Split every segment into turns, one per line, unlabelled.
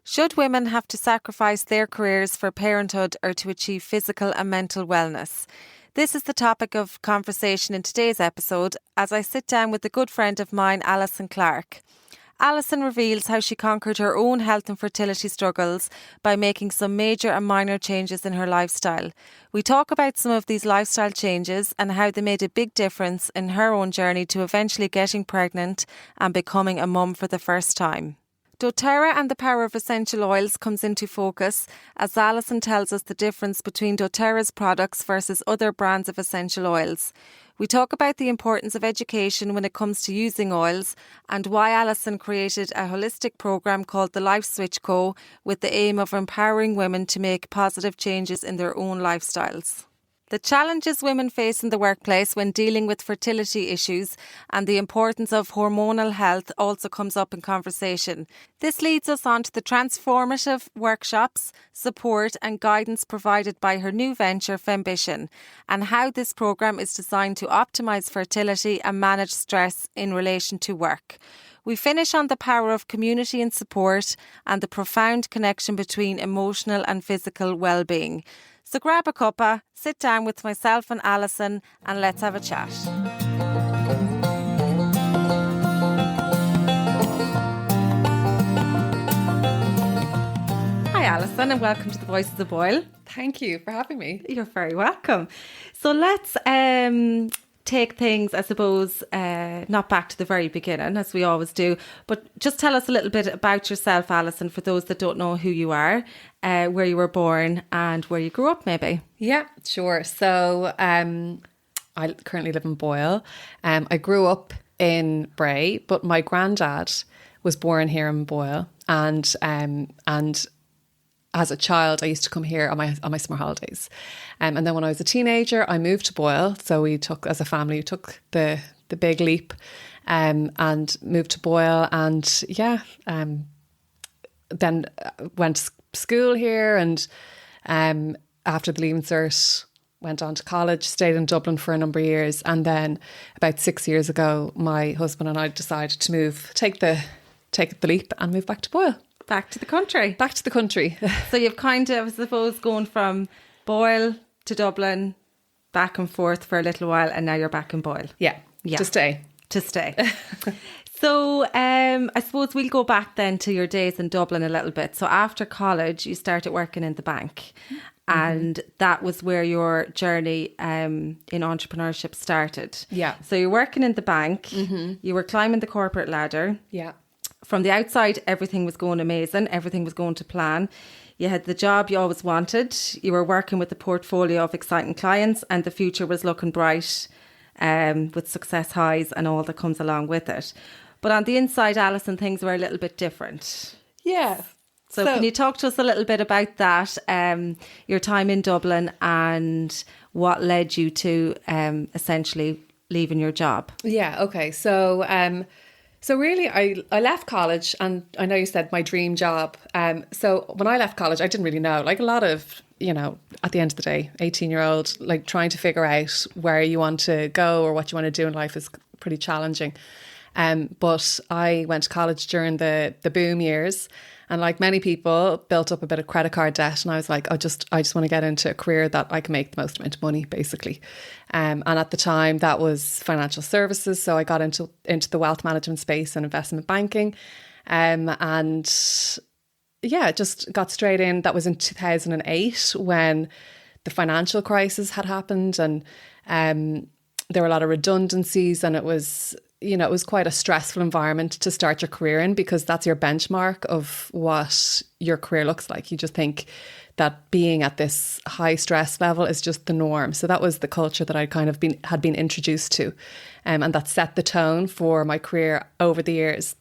Should women have to sacrifice their careers for parenthood or to achieve physical and mental wellness? This is the topic of conversation in today's episode as I sit down with a good friend of mine, Alison Clarke. Alison reveals how she conquered her own health and fertility struggles by making some major and minor changes in her lifestyle. We talk about some of these lifestyle changes and how they made a big difference in her own journey to eventually getting pregnant and becoming a mum for the first time. DoTerra and the power of essential oils comes into focus as Alison tells us the difference between doTerra's products versus other brands of essential oils. We talk about the importance of education when it comes to using oils and why Alison created a holistic programme called the Life Switch Co. with the aim of empowering women to make positive changes in their own lifestyles. The challenges women face in the workplace when dealing with fertility issues and the importance of hormonal health also comes up in conversation. This leads us on to the transformative workshops, support and guidance provided by her new venture, Fembition, and how this programme is designed to optimise fertility and manage stress in relation to work. We finish on the power of community and support and the profound connection between emotional and physical well-being. So grab a cuppa, sit down with myself and Alison and let's have a chat. Hi Alison and welcome to the Voice of the Boil.
Thank you for having me.
You're very welcome. So let's take things, I suppose, not back to the very beginning as we always do, but just tell us a little bit about yourself, Alison, for those that don't know who you are, where you were born and where you grew up maybe.
Yeah, sure. So I currently live in Boyle. I grew up in Bray, but my granddad was born here in Boyle, and as a child, I used to come here on my summer holidays. And then when I was a teenager, I moved to Boyle. So we took, as a family, we took the big leap and moved to Boyle. And then went to school here. And after the Leaving Cert, went on to college, stayed in Dublin for a number of years. And then about 6 years ago, my husband and I decided to move, take the leap and move back to Boyle.
Back to the country.
Back to the country.
So you've kind of, I suppose, gone from Boyle to Dublin, back and forth for a little while, and now you're back in Boyle.
Yeah. To stay.
So I suppose we'll go back then to your days in Dublin a little bit. So after college, you started working in the bank. Mm-hmm. And that was where your journey in entrepreneurship started.
Yeah.
So you're working in the bank. Mm-hmm. You were climbing the corporate ladder.
Yeah.
From the outside, everything was going amazing. Everything was going to plan. You had the job you always wanted. You were working with a portfolio of exciting clients and the future was looking bright with success highs and all that comes along with it. But on the inside, Alison, things were a little bit different.
Yeah.
So can you talk to us a little bit about that, your time in Dublin and what led you to essentially leaving your job?
Yeah, okay. So really, I left college, and I know you said my dream job. So when I left college, I didn't really know. Like a lot of, at the end of the day, 18-year-old, like trying to figure out where you want to go or what you want to do in life is pretty challenging. But I went to college during the boom years, and like many people, built up a bit of credit card debt. And I was like, I just want to get into a career that I can make the most amount of money, basically. And at the time, that was financial services. So I got into the wealth management space and investment banking. Just got straight in. That was in 2008 when the financial crisis had happened, and there were a lot of redundancies, and it was quite a stressful environment to start your career in, because that's your benchmark of what your career looks like. You just think that being at this high stress level is just the norm. So that was the culture that I kind of had been introduced to, and that set the tone for my career over the years.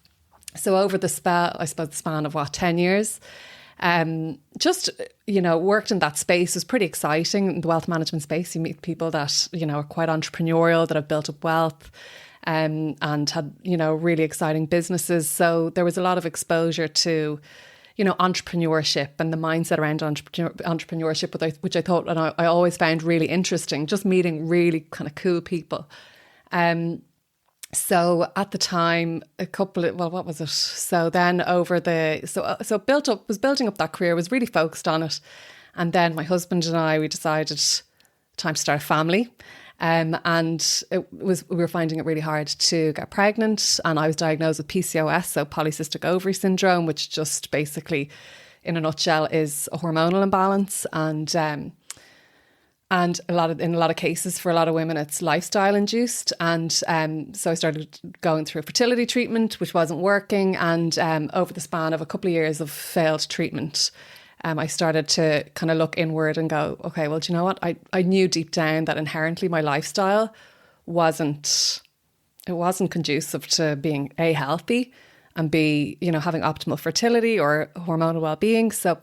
So over the span of 10 years, worked in that space was pretty exciting. In the wealth management space, you meet people that, are quite entrepreneurial, that have built up wealth, and had, really exciting businesses. So there was a lot of exposure to, entrepreneurship and the mindset around entrepreneurship, which I thought, and I always found really interesting, just meeting really kind of cool people. So at the time, what was it? So then so was building up that career, was really focused on it. And then my husband and I, we decided time to start a family. And we were finding it really hard to get pregnant. And I was diagnosed with PCOS, so polycystic ovary syndrome, which just basically, in a nutshell, is a hormonal imbalance. And in a lot of cases, for a lot of women, it's lifestyle induced. And so I started going through a fertility treatment, which wasn't working. And over the span of a couple of years of failed treatment, I started to kind of look inward and go, okay, well, do you know what? I knew deep down that inherently my lifestyle wasn't conducive to being A, healthy, and B, having optimal fertility or hormonal well-being. So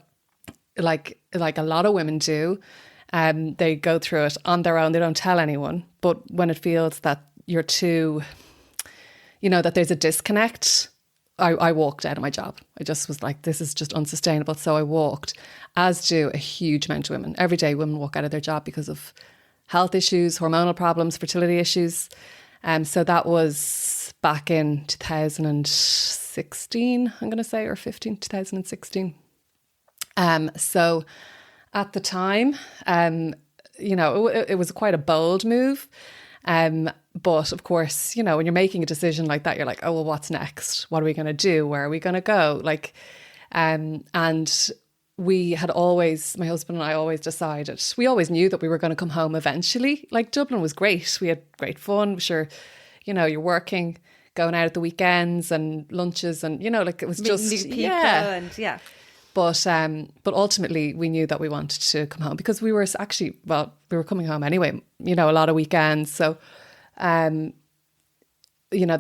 like a lot of women do, they go through it on their own. They don't tell anyone. But when it feels that you're too, that there's a disconnect, I walked out of my job. I just was like, this is just unsustainable. So I walked, as do a huge amount of women. Every day women walk out of their job because of health issues, hormonal problems, fertility issues. So that was back in 2016, I'm going to say, or 2016. So at the time, it was quite a bold move. But of course, when you're making a decision like that, you're like, oh, well, what's next? What are we going to do? Where are we going to go? And we had always, my husband and I always decided, we always knew that we were going to come home eventually. Like, Dublin was great. We had great fun. Sure, you're working, going out at the weekends and lunches and, it was just,
meeting new people and
But ultimately we knew that we wanted to come home because we were coming home anyway, a lot of weekends. So, the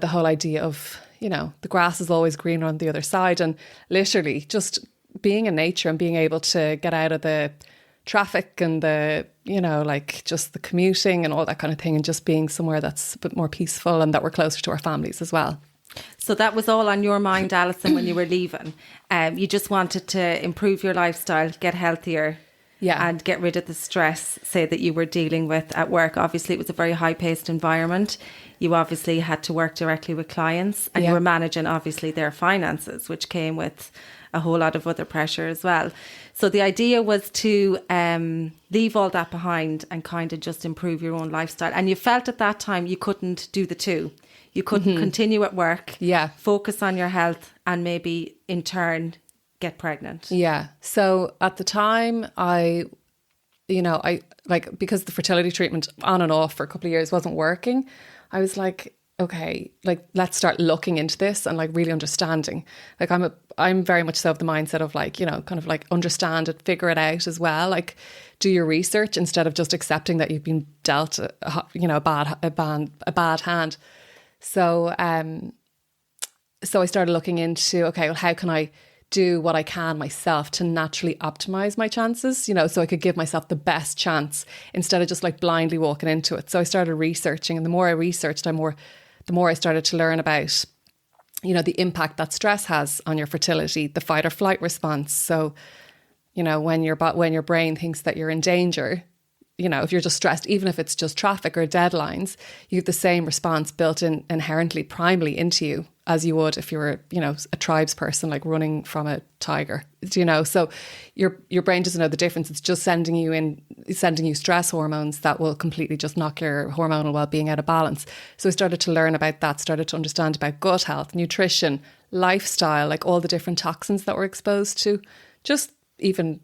whole idea of, the grass is always greener on the other side, and literally just being in nature and being able to get out of the traffic and the, just the commuting and all that kind of thing, and just being somewhere that's a bit more peaceful and that we're closer to our families as well.
So that was all on your mind, Alison, when you were leaving. You just wanted to improve your lifestyle, get healthier, and get rid of the stress, say, that you were dealing with at work. Obviously, it was a very high-paced environment. You obviously had to work directly with clients, and you were managing, obviously, their finances, which came with a whole lot of other pressure as well. So the idea was to leave all that behind and kind of just improve your own lifestyle. And you felt at that time you couldn't do the two. You couldn't continue at work, focus on your health, and maybe in turn get pregnant. Yeah.
So at the time, I because the fertility treatment on and off for a couple of years wasn't working, I was like, okay, let's start looking into this and really understanding. I'm very much so of the mindset of understand it, figure it out as well. Do your research instead of just accepting that you've been dealt a bad hand. So I started looking into, okay, well, how can I do what I can myself to naturally optimize my chances, so I could give myself the best chance instead of just blindly walking into it. So I started researching, and the more I researched, the more I started to learn about, the impact that stress has on your fertility, the fight or flight response. So, when your brain thinks that you're in danger, if you're just stressed, even if it's just traffic or deadlines, you have the same response built in inherently, primarily into you as you would if you were, a tribes person, running from a tiger, So your brain doesn't know the difference. It's just sending you stress hormones that will completely just knock your hormonal well-being out of balance. So I started to learn about that, started to understand about gut health, nutrition, lifestyle, all the different toxins that we're exposed to, just even,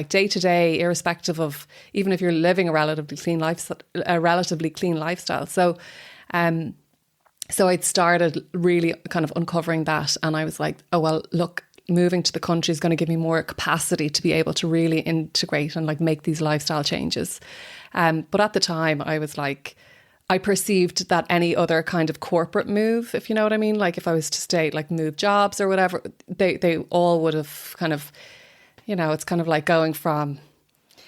day to day, irrespective of, even if you're living a relatively clean lifestyle. So I'd started really kind of uncovering that, and I was like, oh, well, look, moving to the country is going to give me more capacity to be able to really integrate and make these lifestyle changes. But at the time I was like, I perceived that any other kind of corporate move, if you know what I mean, if I was to stay, move jobs or whatever, they all would have kind of, it's kind of like going from,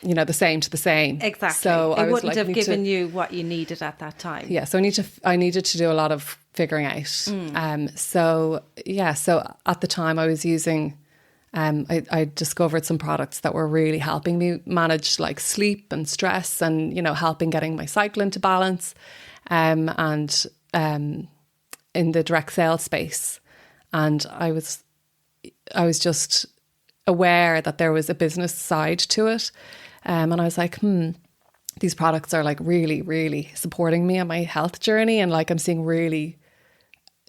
the same to the same.
Exactly.
So
it wouldn't have given you what you needed at that time.
Yeah. So I needed to do a lot of figuring out. So at the time I was using, I discovered some products that were really helping me manage sleep and stress and, helping getting my cycle into balance. in the direct sales space. And I was just aware that there was a business side to it. And I was like, these products are like really, really supporting me on my health journey. And like, I'm seeing really,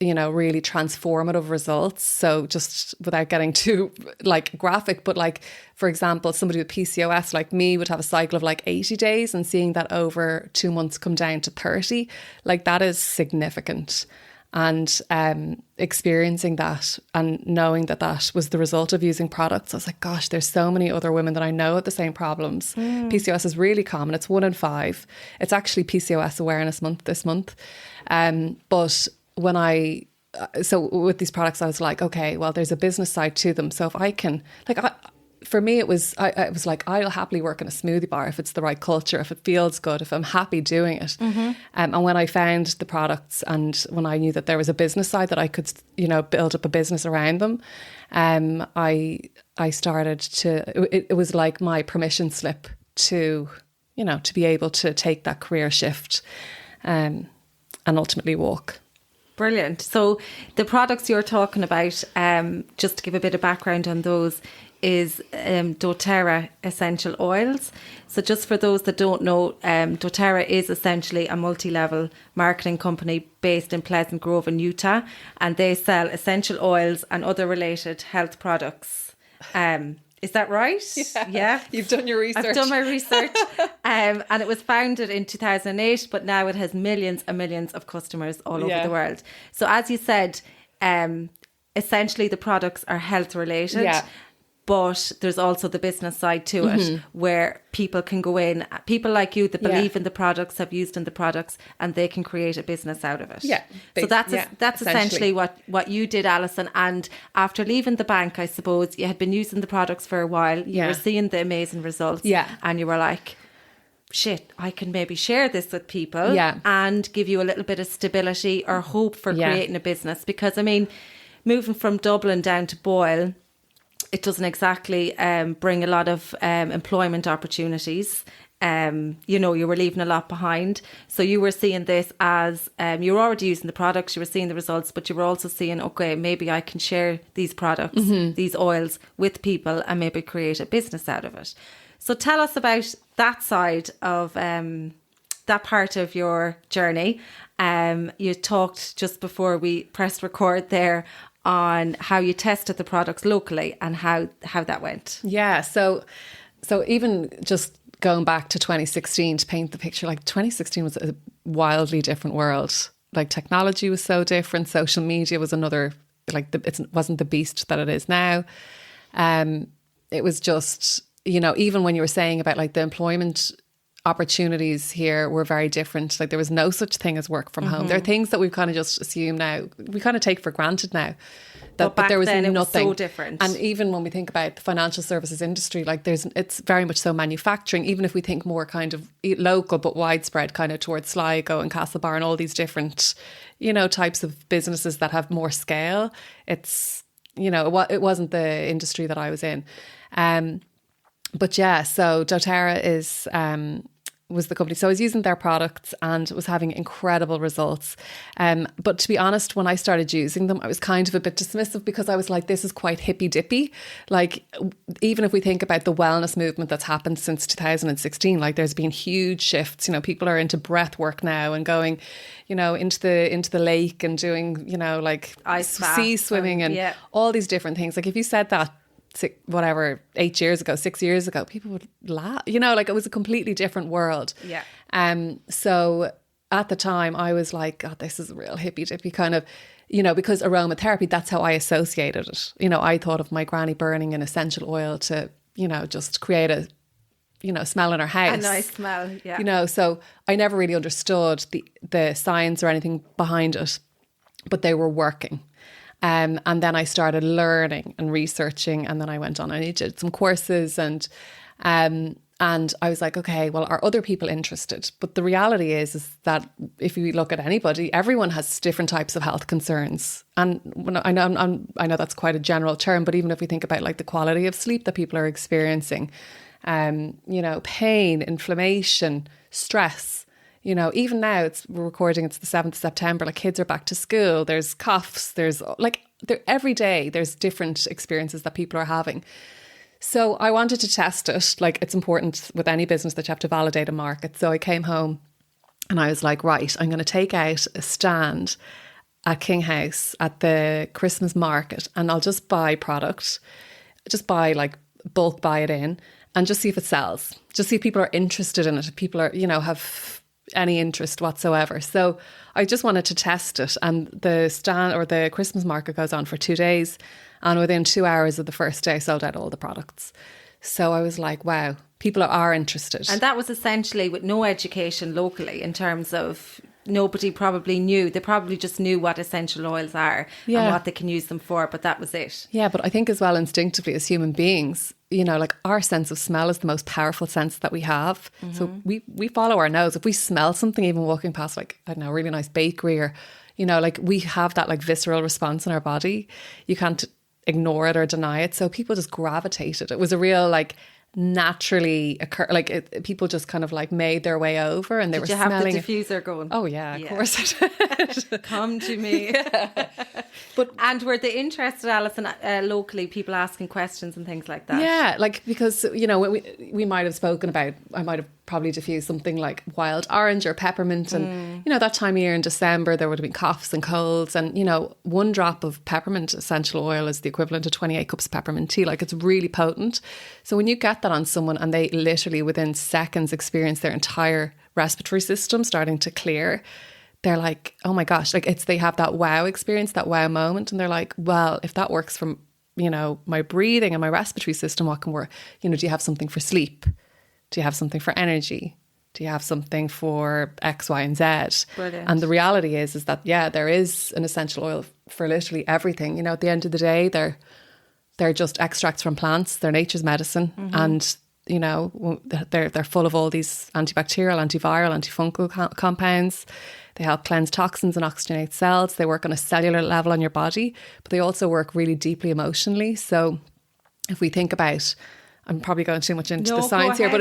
really transformative results. So just without getting too like graphic, but like, for example, somebody with PCOS like me would have a cycle of like 80 days, and seeing that over 2 months come down to 30, like that is significant. And experiencing that and knowing that that was the result of using products, I was like, gosh, there's so many other women that I know with the same problems. PCOS is really common. It's 1 in 5. It's actually PCOS Awareness Month this month. But so with these products, I was like, okay, well, there's a business side to them. So if I can, like, for me, it was, I was like, I'll happily work in a smoothie bar if it's the right culture, if it feels good, if I'm happy doing it. And when I found the products, and when I knew that there was a business side that I could, build up a business around them, I started to, it was like my permission slip to, to be able to take that career shift and ultimately walk.
Brilliant. So the products you're talking about, just to give a bit of background on those, is DoTerra essential oils. So just for those that don't know, DoTerra is essentially a multi-level marketing company based in Pleasant Grove in Utah, and they sell essential oils and other related health products. Is that right? Yeah.
You've done your research.
I've done my research. And it was founded in 2008, but now it has millions and millions of customers all over the world. So as you said, essentially the products are health related.
Yeah.
But there's also the business side to it, where people can go in, people like you that believe in the products, have used in the products, and they can create a business out of it.
Yeah.
So that's essentially what you did, Alison. And after leaving the bank, I suppose, you had been using the products for a while. You were seeing the amazing results. Yeah. And you were like, shit, I can maybe share this with people and give you a little bit of stability or hope for creating a business. Because, I mean, moving from Dublin down to Boyle, it doesn't exactly bring a lot of employment opportunities. You were leaving a lot behind. So you were seeing this as, you were already using the products, you were seeing the results, but you were also seeing, okay, maybe I can share these products, these oils with people and maybe create a business out of it. So tell us about that side of that part of your journey. You talked just before we pressed record there on how you tested the products locally and how that went.
Yeah, so even just going back to 2016 to paint the picture, like 2016 was a wildly different world. Like technology was so different, social media was another, like it wasn't the beast that it is now. It was just, even when you were saying about like the employment opportunities here were very different. Like there was no such thing as work from home. There are things that we've kind of just assumed now, we kind of take for granted now. But there was nothing. It was
so different.
And even when we think about the financial services industry, like it's very much so manufacturing. Even if we think more kind of local but widespread, kind of towards Sligo and Castlebar and all these different, types of businesses that have more scale. It's, it wasn't the industry that I was in. But yeah, so DoTerra was the company. So I was using their products and was having incredible results. But to be honest, when I started using them, I was kind of a bit dismissive because I was like, this is quite hippy dippy. Like, even if we think about the wellness movement that's happened since 2016, like there's been huge shifts. People are into breath work now and going, into the lake and doing, like
ice
sea swimming and all these different things. Like if you said that, 6 years ago, people would laugh, like it was a completely different world.
Yeah.
So at the time I was like, God, this is a real hippy dippy kind of, because aromatherapy, that's how I associated it. I thought of my granny burning an essential oil to, just create a, smell in her house.
A nice smell, yeah.
So I never really understood the science or anything behind it, but they were working. And then I started learning and researching, and then I went on and I did some courses and I was like, okay, well, are other people interested? But the reality is that if you look at anybody, everyone has different types of health concerns. And I know that's quite a general term, but even if we think about like the quality of sleep that people are experiencing, pain, inflammation, stress, You know, even now we're recording, it's the 7th of September, like kids are back to school, there's coughs, there's like every day there's different experiences that people are having. So I wanted to test it. Like, it's important with any business that you have to validate a market. So I came home and I was like, right, I'm going to take out a stand at King House at the Christmas market, and I'll just buy product, just buy like bulk, buy it in, and just see if it sells. Just see if people are interested in it. If people are, you know, have any interest whatsoever. So I just wanted to test it. And the stand or the Christmas market goes on for 2 days. And within 2 hours of the first day, I sold out all the products. So I was like, wow, people are interested.
And that was essentially with no education locally, in terms of nobody probably knew. They probably just knew what essential oils are and what they can use them for, but that was it.
Yeah, but I think as well, instinctively as human beings, you know, like our sense of smell is the most powerful sense that we have. So we follow our nose. If we smell something, even walking past, like, I don't know, a really nice bakery, or, you know, like, we have that like visceral response in our body. You can't ignore it or deny it. So people just gravitated. It was a real like naturally occur, like people just kind of like made their way over, and they were smelling.
Did you have the diffuser going?
Oh yeah, of course I did.
Come to me. And were they interested, Alison, locally, people asking questions and things like that?
Yeah, like, because, you know, we might have spoken about, I might have probably diffused something like wild orange or peppermint, and you know, that time of year in December there would have been coughs and colds, and you know, 1 drop of peppermint essential oil is the equivalent of 28 cups of peppermint tea. Like, it's really potent. So when you get that on someone and they literally within seconds experience their entire respiratory system starting to clear, they're like, oh my gosh, like, they have that wow experience, that wow moment, and they're like, well, if that works for, you know, my breathing and my respiratory system, what can work? You know, do you have something for sleep? Do you have something for energy? Do you have something for X, Y, and Z?
Brilliant.
And the reality is that, yeah, there is an essential oil for literally everything. You know, at the end of the day, they're just extracts from plants. They're nature's medicine. And, you know, they're full of all these antibacterial, antiviral, antifungal compounds. They help cleanse toxins and oxygenate cells. They work on a cellular level on your body, but they also work really deeply emotionally. So if we think about, I'm probably going too much into the science here, but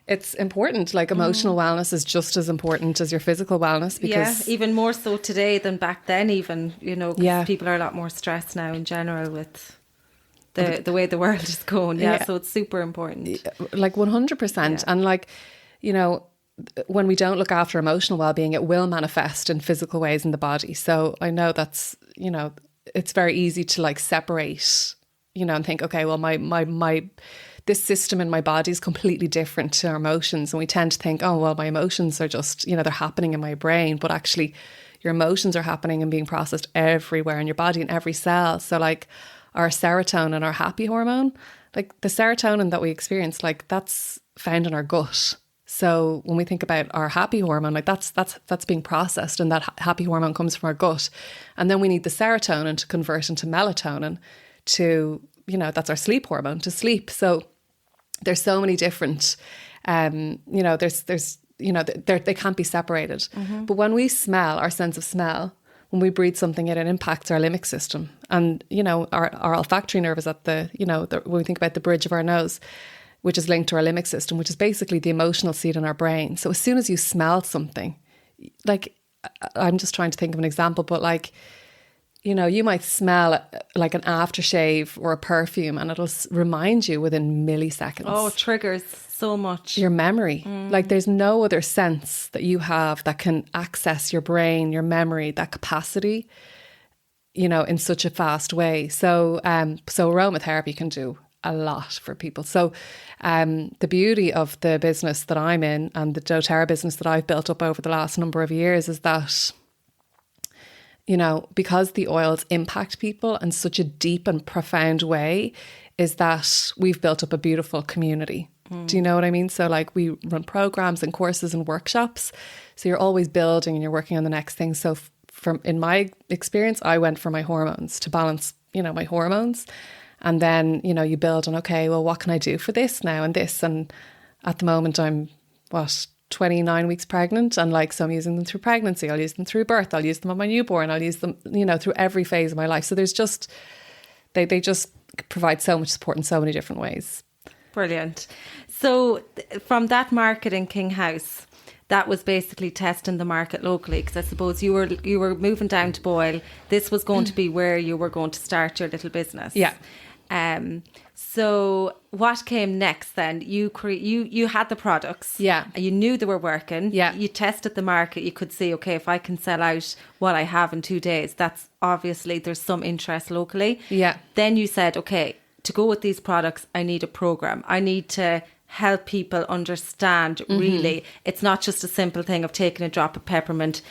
it's important. Like, emotional wellness is just as important as your physical wellness, because
even more so today than back then, even, you know, because people are a lot more stressed now in general with the way the world is going. So it's super important.
Like 100%. And like, you know, when we don't look after emotional well-being, it will manifest in physical ways in the body. So I know that's, you know, it's very easy to like separate, you know, and think, okay, well, my this system in my body is completely different to our emotions. And we tend to think, oh, well, my emotions are just, you know, they're happening in my brain. But actually, your emotions are happening and being processed everywhere in your body, in every cell. So like our serotonin, our happy hormone, like the serotonin that we experience, like that's found in our gut. So when we think about our happy hormone, like that's being processed, and that happy hormone comes from our gut. And then we need the serotonin to convert into melatonin to, you know, that's our sleep hormone, to sleep. So there's so many different, you know, there's, you know, they can't be separated. But when we smell, our sense of smell, when we breathe something in, it impacts our limbic system. And, you know, our olfactory nerve is at the, you know, when we think about the bridge of our nose, which is linked to our limbic system, which is basically the emotional seat in our brain. So as soon as you smell something, like, I'm just trying to think of an example, but like, you know, you might smell like an aftershave or a perfume, and it'll remind you within milliseconds.
Oh, it triggers so much.
Your memory. Like, there's no other sense that you have that can access your brain, your memory, that capacity, you know, in such a fast way. So, so aromatherapy can do a lot for people. So the beauty of the business that I'm in, and the DoTerra business that I've built up over the last number of years, is that, you know, because the oils impact people in such a deep and profound way, is that we've built up a beautiful community. Do you know what I mean? So like, we run programs and courses and workshops. So you're always building and you're working on the next thing. So from, in my experience, I went for my hormones to balance, you know, my hormones. And then, you know, you build on, okay, well, what can I do for this now and this? And at the moment I'm, 29 weeks pregnant. And like, so I'm using them through pregnancy. I'll use them through birth. I'll use them on my newborn. I'll use them, you know, through every phase of my life. So there's just, they just provide so much support in so many different ways.
Brilliant. So from that market in King House, that was basically testing the market locally, because I suppose you were moving down to Boyle. This was going to be where you were going to start your little business.
Yeah.
So what came next then? You had the products.
Yeah.
And you knew they were working.
Yeah.
You tested the market. You could see, okay, if I can sell out what I have in 2 days, that's obviously there's some interest locally.
Yeah.
Then you said, okay, to go with these products, I need a program. I need to help people understand, really. It's not just a simple thing of taking a drop of peppermint.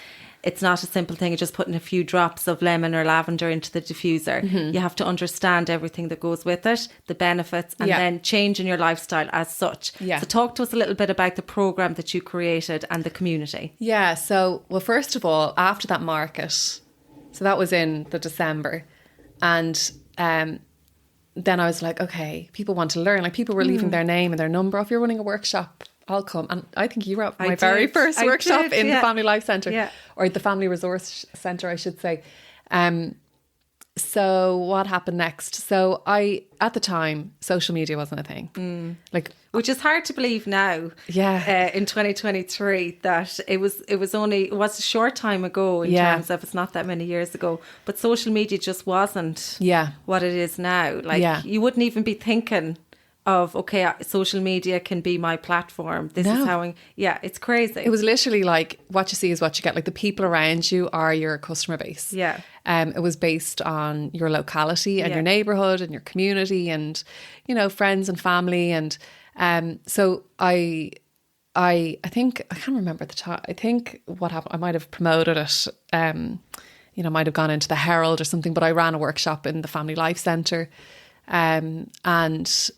It's not a simple thing of just putting a few drops of lemon or lavender into the diffuser. You have to understand everything that goes with it, the benefits, and then changing your lifestyle as such.
Yeah.
So talk to us a little bit about the program that you created and the community.
Yeah. So, well, first of all, after that market, so that was in the December, and then I was like, okay, people want to learn. Like, people were leaving their name and their number. If you're running a workshop, I'll come. And I think you were at my very first workshop in the Family Life Centre, or the Family Resource Centre, I should say. So what happened next? So at the time, social media wasn't a thing.
Which is hard to believe now.
Yeah.
In 2023, that it was a short time ago in terms of, it's not that many years ago, but social media just wasn't what it is now. Like, you wouldn't even be thinking of, okay, social media can be my platform. This is how it's crazy.
It was literally like, what you see is what you get. Like, the people around you are your customer base.
Yeah.
It was based on your locality and your neighbourhood and your community and, you know, friends and family. And so I think, I can't remember at the time, I think what happened, I might have promoted it, you know, might have gone into the Herald or something, but I ran a workshop in the Family Life Centre. And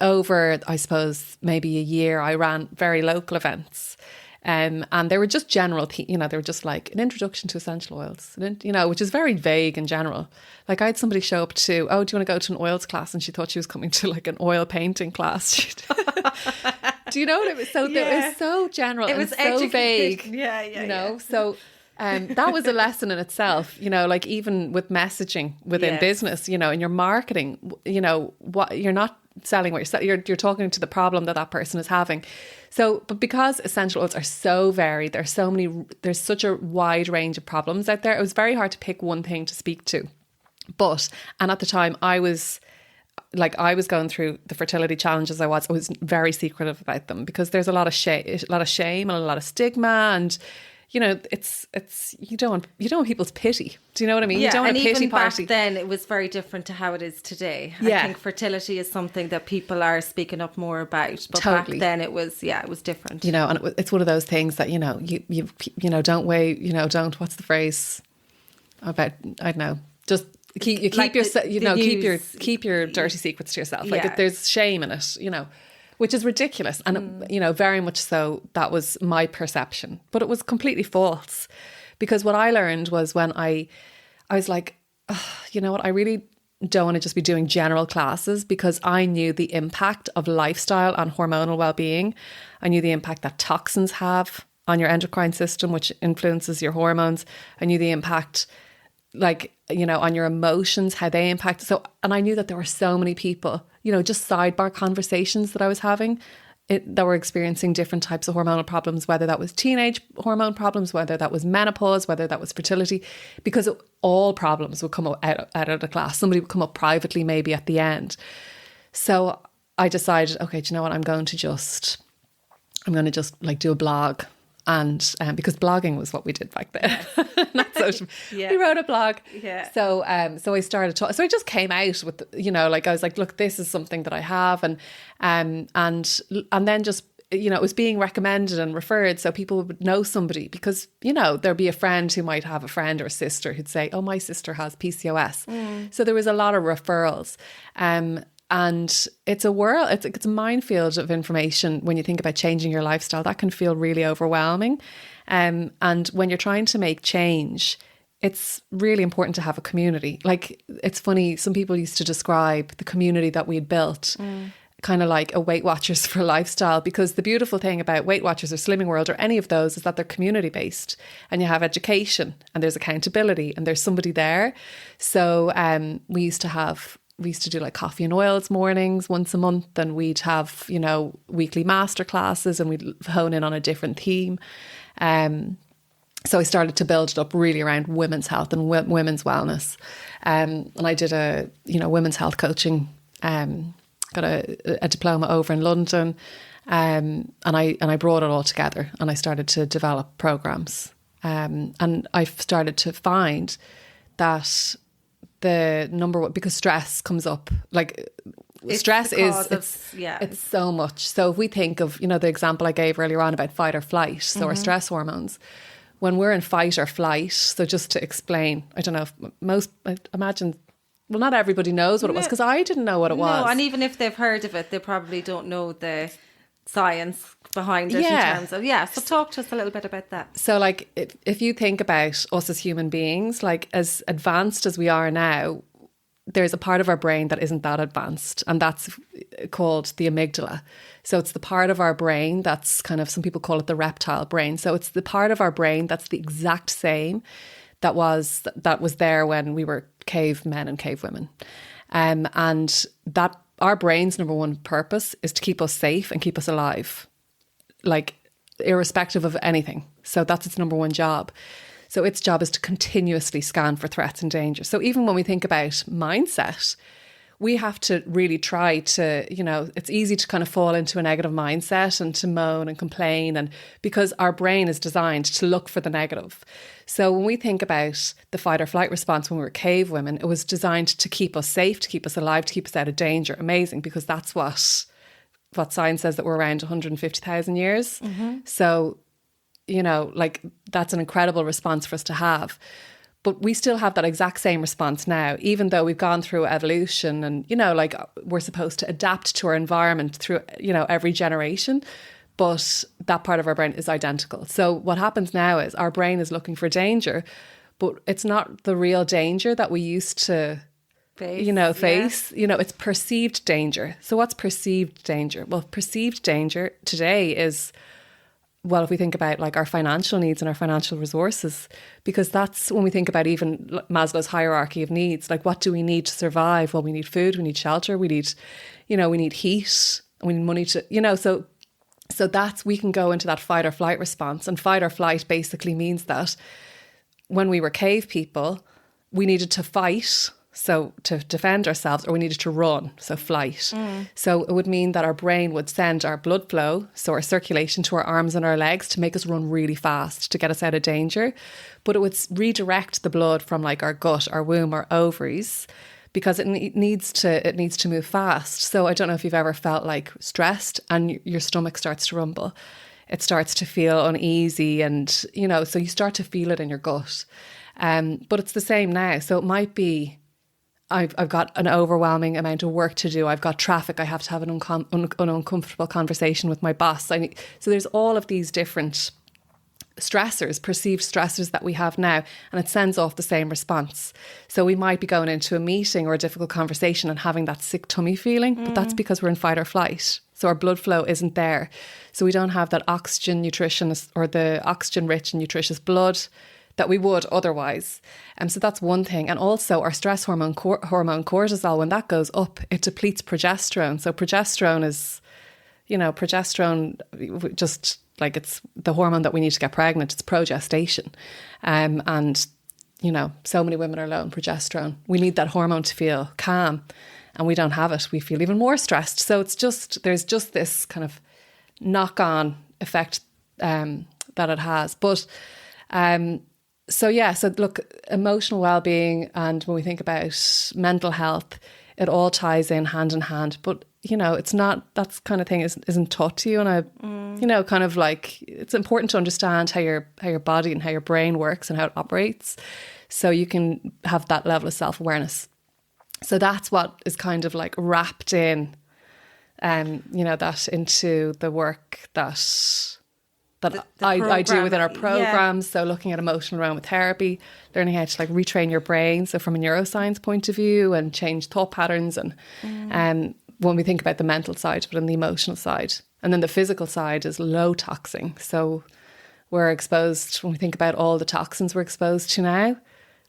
over, I suppose, maybe a year, I ran very local events. And they were just general, you know, they were just like an introduction to essential oils, you know, which is very vague and general. Like, I had somebody show up to, oh, do you want to go to an oils class? And she thought she was coming to like an oil painting class. Do you know what it was? So it was so general. It was so vague. You know, so that was a lesson in itself, you know, like, even with messaging within business, you know, in your marketing, you know, what you're not selling what you're talking to the problem that person is having. So, but because essential oils are so varied, there's such a wide range of problems out there, it was very hard to pick one thing to speak to. And at the time I was going through the fertility challenges. I was very secretive about them, because there's a lot of shame and a lot of stigma, and you know, it's you don't want people's pity. Do you know what I mean? You don't want a pity party.
Back then, it was very different to how it is today. I think fertility is something that people are speaking up more about. But back then, it was different.
You know, and it's one of those things that, you know, you know, don't weigh, you know, don't, what's the phrase about, I don't know, just keep your dirty secrets to yourself. Like, there's shame in it, you know, which is ridiculous. And, you know, very much so, that was my perception. But it was completely false. Because what I learned was, when I was like, oh, you know what, I really don't want to just be doing general classes, because I knew the impact of lifestyle on hormonal well-being. I knew the impact that toxins have on your endocrine system, which influences your hormones. I knew the impact, like, you know, on your emotions, how they impact. So, and I knew that there were so many people, you know, just sidebar conversations that I was having that were experiencing different types of hormonal problems, whether that was teenage hormone problems, whether that was menopause, whether that was fertility, because all problems would come out of the class. Somebody would come up privately, maybe at the end. So I decided, okay, do you know what? I'm going to just like do a blog. And because blogging was what we did back then, not social. We wrote a blog. So I started talking. So I just came out with, you know, like, I was like, look, this is something that I have, and then just, you know, it was being recommended and referred, so people would know somebody, because, you know, there'd be a friend who might have a friend or a sister who'd say, oh, my sister has PCOS. So there was a lot of referrals. And it's a minefield of information when you think about changing your lifestyle. That can feel really overwhelming. And when you're trying to make change, it's really important to have a community. Like, it's funny, some people used to describe the community that we'd built kind of like a Weight Watchers for lifestyle, because the beautiful thing about Weight Watchers or Slimming World or any of those is that they're community based, and you have education and there's accountability and there's somebody there. So we used to have we used to do like coffee and oils mornings once a month, and we'd have, you know, weekly master classes, and we'd hone in on a different theme. So I started to build it up really around women's health and women's wellness. And I did a, you know, women's health coaching, got a diploma over in London. And I brought it all together, and I started to develop programs. And I've started to find that the number one, because stress comes up, like stress it's so much. So if we think of, you know, the example I gave earlier on about fight or flight, so our stress hormones, when we're in fight or flight, so just to explain, I don't know if I imagine, well, not everybody knows what it was, because I didn't know what it was.
No, and even if they've heard of it, they probably don't know the science behind it in terms of, so talk to us a little bit about that.
So like if you think about us as human beings, like as advanced as we are now, there's a part of our brain that isn't that advanced, and that's called the amygdala. So it's the part of our brain that's kind of, some people call it the reptile brain. So it's the part of our brain that's the exact same that was there when we were cavemen and cavewomen. And that our brain's number one purpose is to keep us safe and keep us alive, like irrespective of anything. So that's its number one job. So its job is to continuously scan for threats and danger. So even when we think about mindset, we have to really try to, you know, it's easy to kind of fall into a negative mindset and to moan and complain, and because our brain is designed to look for the negative. So when we think about the fight or flight response when we were cave women, it was designed to keep us safe, to keep us alive, to keep us out of danger. Amazing, because that's what science says, that we're around 150,000 years. So, you know, like that's an incredible response for us to have. But we still have that exact same response now, even though we've gone through evolution, and, you know, like we're supposed to adapt to our environment through, you know, every generation. But that part of our brain is identical. So what happens now is our brain is looking for danger, but it's not the real danger that we used to face. You know, it's perceived danger. So what's perceived danger? Well, perceived danger today is, well, if we think about like our financial needs and our financial resources, because that's when we think about even Maslow's hierarchy of needs, like what do we need to survive? Well, we need food, we need shelter, we need heat, and we need money to, you know, so that's, we can go into that fight or flight response. And fight or flight basically means that when we were cave people, we needed to fight, so to defend ourselves, or we needed to run, so flight. So it would mean that our brain would send our blood flow, so our circulation, to our arms and our legs to make us run really fast to get us out of danger. But it would redirect the blood from like our gut, our womb, our ovaries, because it needs to move fast. So I don't know if you've ever felt like stressed and your stomach starts to rumble. It starts to feel uneasy, and, you know, so you start to feel it in your gut. But it's the same now. So it might be, I've got an overwhelming amount of work to do. I've got traffic. I have to have an uncomfortable conversation with my boss. So there's all of these different stressors, perceived stressors that we have now, and it sends off the same response. So we might be going into a meeting or a difficult conversation and having that sick tummy feeling, but that's because we're in fight or flight. So our blood flow isn't there. So we don't have that oxygen nutritionist, or the oxygen rich and nutritious blood that we would otherwise. So that's one thing. And also our stress hormone cortisol, when that goes up, it depletes progesterone. So progesterone is, you know, just like, it's the hormone that we need to get pregnant. It's progestation. And, you know, so many women are low in progesterone. We need that hormone to feel calm, and we don't have it. We feel even more stressed. So there's just this kind of knock-on effect that it has. But so look, emotional well-being, and when we think about mental health, it all ties in hand. But, you know, it's not, that kind of thing isn't taught to you. And you know, kind of like, it's important to understand how your body and how your brain works and how it operates, so you can have that level of self-awareness. So that's what is kind of like wrapped in, you know, that into the work that I do within our programs. So looking at emotional aromatherapy, learning how to like retrain your brain, so from a neuroscience point of view, and change thought patterns, and when we think about the mental side, but on the emotional side. And then the physical side is low toxing. So we're exposed, when we think about all the toxins we're exposed to now,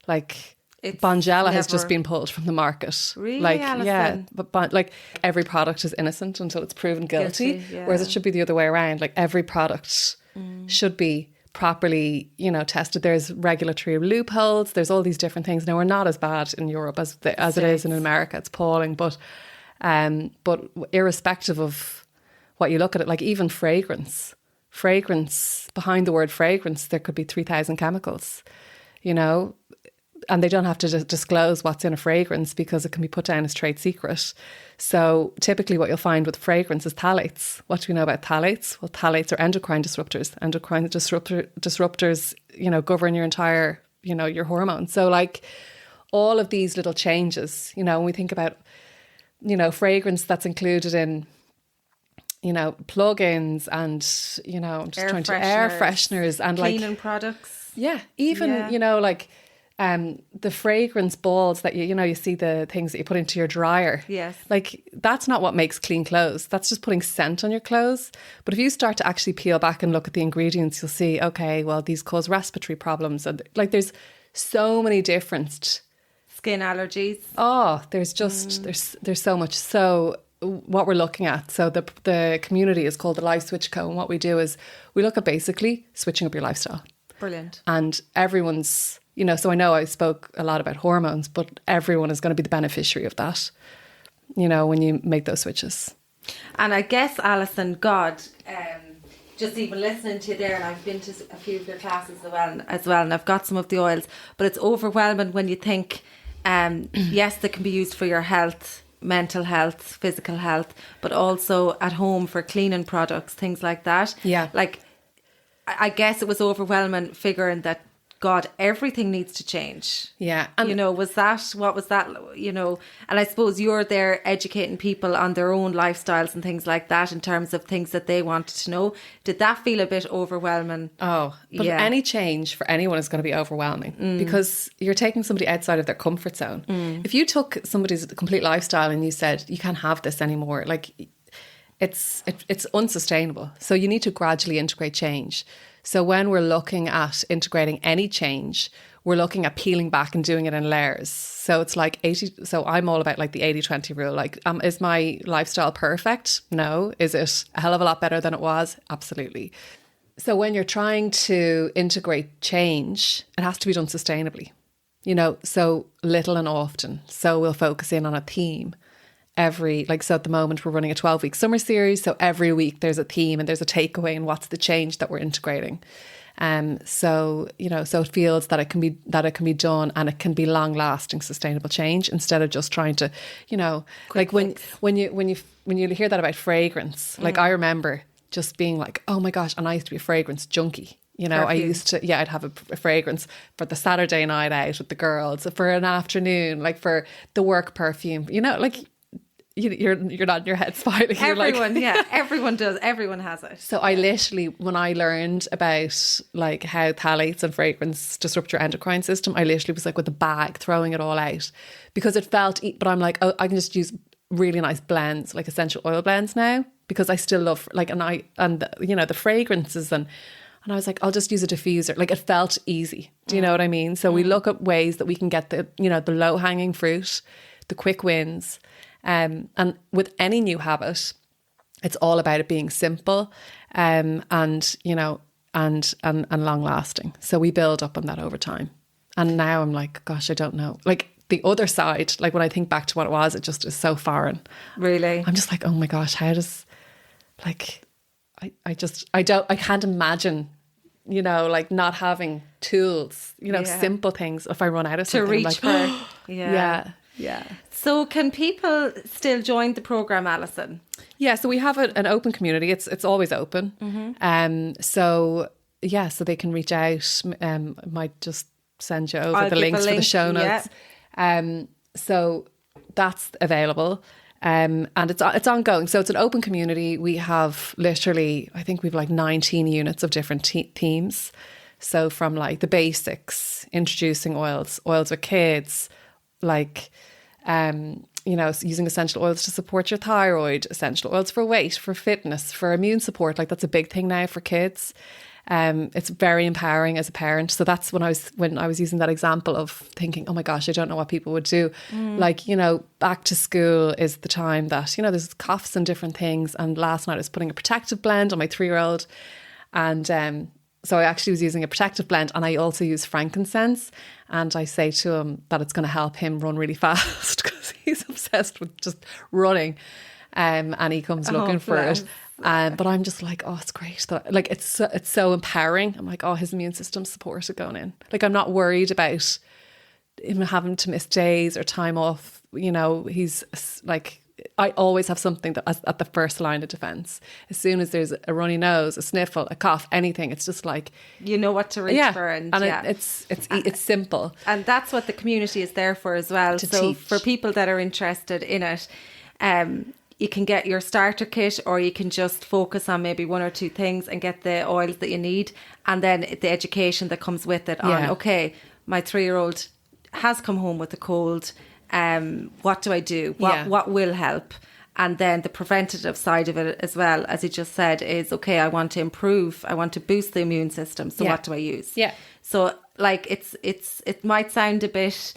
like Bonjela has just been pulled from the market.
Really,
like,
Alison?
yeah, but like every product is innocent until it's proven guilty.
Yeah.
Whereas it should be the other way around. Like every product should be properly, tested. There's regulatory loopholes. There's all these different things. Now, we're not as bad in Europe as it is in America. It's appalling. But irrespective of what you look at it, like even fragrance, behind the word fragrance, there could be 3,000 chemicals, and they don't have to disclose what's in a fragrance because it can be put down as trade secret. So typically what you'll find with fragrance is phthalates. What do we know about phthalates? Well, phthalates are endocrine disruptors. Endocrine disruptors, govern your entire, your hormones. So like all of these little changes, when we think about, fragrance that's included in, plugins and, I'm just trying to air fresheners and
cleaning products.
Yeah. Even, the fragrance balls that you see the things that you put into your dryer.
Yes.
Like that's not what makes clean clothes. That's just putting scent on your clothes. But if you start to actually peel back and look at the ingredients, you'll see, okay, well, these cause respiratory problems. And like there's so many different
skin allergies.
Oh, there's just there's so much. So what we're looking at, so the community is called the Life Switch Co. And what we do is we look at basically switching up your lifestyle.
Brilliant.
And everyone's, so I know I spoke a lot about hormones, but everyone is going to be the beneficiary of that, when you make those switches.
And I guess, Alison, God, just even listening to you there, and I've been to a few of your classes as well, and I've got some of the oils, but it's overwhelming when you think, yes, they can be used for your health, mental health, physical health, but also at home for cleaning products, things like that.
Yeah.
Like, I guess it was overwhelming figuring that, God, everything needs to change.
Yeah. And
what was that, and I suppose you're there educating people on their own lifestyles and things like that in terms of things that they wanted to know. Did that feel a bit overwhelming?
Oh, but any change for anyone is going to be overwhelming because you're taking somebody outside of their comfort zone. If you took somebody's complete lifestyle and you said, you can't have this anymore, like it's unsustainable. So you need to gradually integrate change. So when we're looking at integrating any change, we're looking at peeling back and doing it in layers. So it's like 80. So I'm all about like the 80-20 rule. Like, is my lifestyle perfect? No. Is it a hell of a lot better than it was? Absolutely. So when you're trying to integrate change, it has to be done sustainably, so little and often. So we'll focus in on a theme. So at the moment we're running a 12-week summer series. So every week there's a theme and there's a takeaway and what's the change that we're integrating. So it feels that it can be done and it can be long lasting, sustainable change instead of just trying to, like when you hear that about fragrance, like I remember just being like, oh my gosh, and I used to be a fragrance junkie. I used to, I'd have a fragrance for the Saturday night out with the girls, for an afternoon, like for the work perfume, like, you're nodding your head smiling.
Everyone, everyone does. Everyone has it.
So I literally, when I learned about like how phthalates and fragrance disrupt your endocrine system, I literally was like with a bag throwing it all out because it felt. But I'm like, oh, I can just use really nice blends, like essential oil blends now, because I still love the fragrances and I was like, I'll just use a diffuser. Like it felt easy. Do you know what I mean? So we look at ways that we can get the low hanging fruit, the quick wins. And with any new habit, it's all about it being simple, and long lasting. So we build up on that over time. And now I'm like, gosh, I don't know. Like the other side, like when I think back to what it was, it just is so foreign.
Really?
I'm just like, oh my gosh, how does, like, I can't imagine, like not having tools, simple things if I run out of something.
To reach
like,
for.
Yeah.
So can people still join the programme, Alison?
Yeah, so we have an open community. It's always open. So they can reach out. Might just send you over the links for the show notes. Yeah. So that's available. And it's ongoing. So it's an open community. We have literally, I think we've like 19 units of different themes. So from like the basics, introducing oils with kids, like, using essential oils to support your thyroid, essential oils for weight, for fitness, for immune support. Like that's a big thing now for kids. It's very empowering as a parent. So that's when I was using that example of thinking, oh my gosh, I don't know what people would do. Like, you know, back to school is the time that, you know, there's coughs and different things. And last night I was putting a protective blend on my 3-year-old. And so I actually was using a protective blend, and I also use frankincense. And I say to him that it's going to help him run really fast because he's obsessed with just running. And he comes looking for it. But I'm just like, oh, it's great. Like, it's so empowering. I'm like, oh, his immune system's supported going in. Like, I'm not worried about him having to miss days or time off. You know, he's like, I always have something that at the first line of defence. As soon as there's a runny nose, a sniffle, a cough, anything, it's just like,
you know what to reach for. And
it's simple.
And that's what the community is there for as well.
To
so
teach.
For people that are interested in it, you can get your starter kit, or you can just focus on maybe 1 or 2 things and get the oils that you need, and then the education that comes with it on, okay, my 3-year-old has come home with a cold. What do I do? What will help? And then the preventative side of it as well, as you just said, is, okay, I want to improve, I want to boost the immune system. So what do I use?
Yeah.
So like it might sound a bit